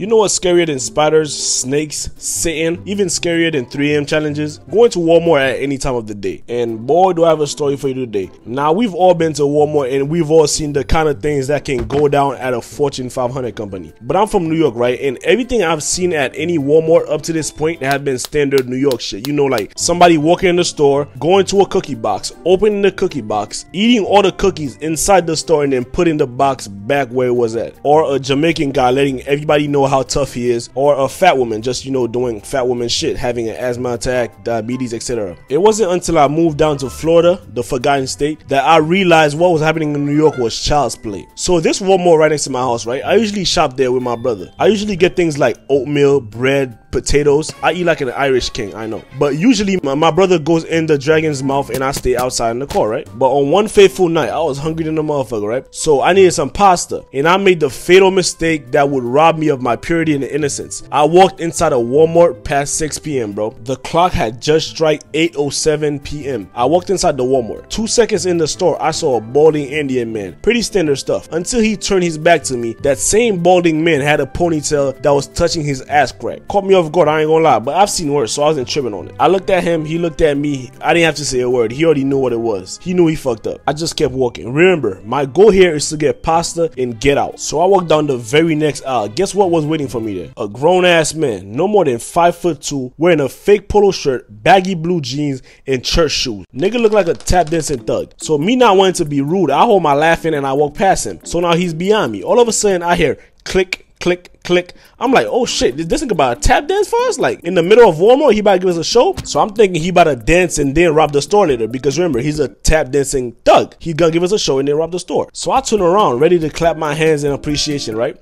You know what's scarier than spiders, snakes, Satan, even scarier than 3 AM challenges? Going to Walmart at any time of the day. And boy, do I have a story for you today. Now, we've all been to Walmart and we've all seen the kind of things that can go down at a Fortune 500 company. But I'm from New York, right? And everything I've seen at any Walmart up to this point has been standard New York shit. You know, like somebody walking in the store, going to a cookie box, opening the cookie box, eating all the cookies inside the store and then putting the box back where it was at. Or a Jamaican guy letting everybody know how tough he is. Or a fat woman just, you know, doing fat woman shit, having an asthma attack, diabetes, etc. It wasn't until I moved down to Florida, the forgotten state, that I realized what was happening in New York was child's play. So this Walmart right next to my house, right? I usually shop there with my brother. I usually get things like oatmeal, bread, potatoes. I eat like an Irish king, I know. But usually my brother goes in the dragon's mouth and I stay outside in the car, right? But on one fateful night, I was hungry than a motherfucker, right? So I needed some pasta and I made the fatal mistake that would rob me of my purity and innocence. I walked inside a Walmart past 6 p.m. bro. The clock had just struck 8:07 p.m. I walked inside the Walmart. 2 seconds in the store, I saw a balding Indian man. Pretty standard stuff. Until he turned his back to me, that same balding man had a ponytail that was touching his ass crack. Caught me off guard, I ain't gonna lie, but I've seen worse, so I wasn't tripping on it. I looked at him, he looked at me. I didn't have to say a word. He already knew what it was. He knew he fucked up. I just kept walking. Remember, my goal here is to get pasta and get out. So I walked down the very next aisle. Guess what was waiting for me there? A grown ass man, no more than 5'2", wearing a fake polo shirt, baggy blue jeans, and church shoes. Nigga looked like a tap dancing thug. So me not wanting to be rude, I hold my laugh in and I walk past him. So now he's behind me. All of a sudden I hear click, click, click. I'm like, oh shit, did this nigga about to tap dance for us? Like in the middle of Walmart, he about to give us a show? So I'm thinking he about to dance and then rob the store later, because remember, he's a tap dancing thug. He gonna give us a show and then rob the store. So I turn around, ready to clap my hands in appreciation, right?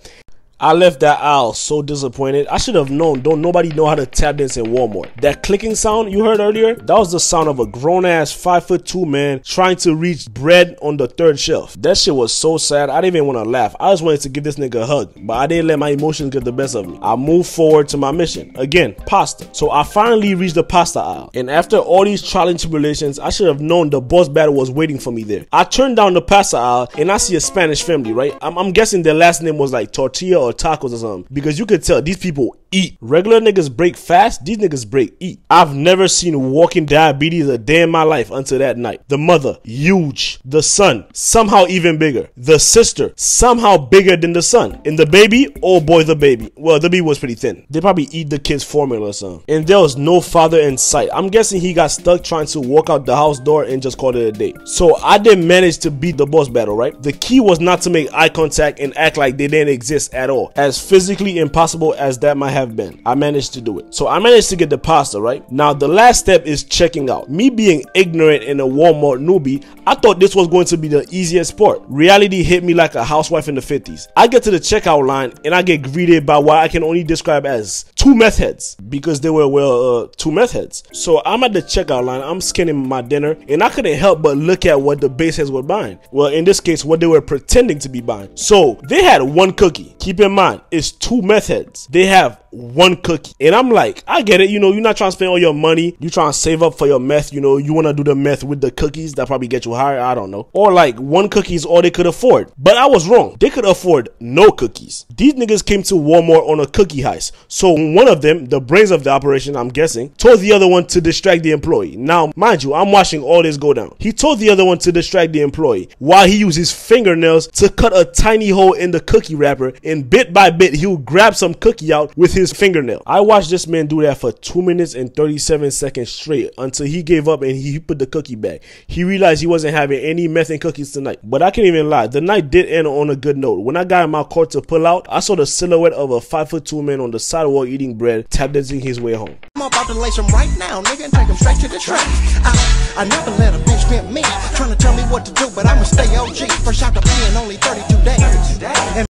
I left that aisle so disappointed. I should have known. Don't nobody know how to tap dance in Walmart. That clicking sound you heard earlier, that was the sound of a grown-ass 5'2" man trying to reach bread on the 3rd shelf. That shit was so sad. I didn't even want to laugh. I just wanted to give this nigga a hug, but I didn't let my emotions get the best of me. I moved forward to my mission. Again, pasta. So I finally reached the pasta aisle. And after all these trials and tribulations, I should have known the boss battle was waiting for me there. I turned down the pasta aisle and I see a Spanish family, right? I'm guessing their last name was like Tortilla or tacos or something, because you could tell these people eat. Regular niggas break fast, these niggas break eat. I've never seen walking diabetes a day in my life until that night. The mother, huge. The son, somehow even bigger. The sister, somehow bigger than the son. And the baby, oh boy, the baby. Well, the baby was pretty thin. They probably eat the kid's formula or something. And there was no father in sight. I'm guessing he got stuck trying to walk out the house door and just called it a day. So I didn't manage to beat the boss battle, right? The key was not to make eye contact and act like they didn't exist at all. As physically impossible as that might have been, I managed to do it. So I managed to get the pasta, right? Now the last step is checking out. Me being ignorant and a Walmart newbie, I thought this was going to be the easiest part. Reality hit me like a housewife in the 50s. I get to the checkout line and I get greeted by what I can only describe as 2 meth heads, because they were 2 meth heads. So I'm at the checkout line, I'm scanning my dinner, and I couldn't help but look at what the base heads were buying. Well, in this case, what they were pretending to be buying. So they had 1 cookie. Keep in mind, it's 2 meth heads. They have 1 cookie. And I'm like, I get it, you know, you're not trying to spend all your money, you're trying to save up for your meth, you know, you want to do the meth with the cookies that probably get you higher, I don't know. Or like 1 cookie is all they could afford. But I was wrong. They could afford no cookies. These niggas came to Walmart on a cookie heist. So one of them, the brains of the operation, I'm guessing, told the other one to distract the employee. Now, mind you, I'm watching all this go down. He told the other one to distract the employee while he used his fingernails to cut a tiny hole in the cookie wrapper, and bit by bit, he would grab some cookie out with his fingernail. I watched this man do that for 2 minutes and 37 seconds straight until he gave up and he put the cookie back. He realized he wasn't having any meth and cookies tonight. But I can't even lie, the night did end on a good note. When I got in my car to pull out, I saw the silhouette of a 5'2" man on the sidewalk eating bread, tap dancing his way home. I'm about to lace him right now, nigga, and take him straight to the track. I never let a bitch pimp me, trying to tell me what to do, but I'ma stay OG. First shot to be in only 32 days.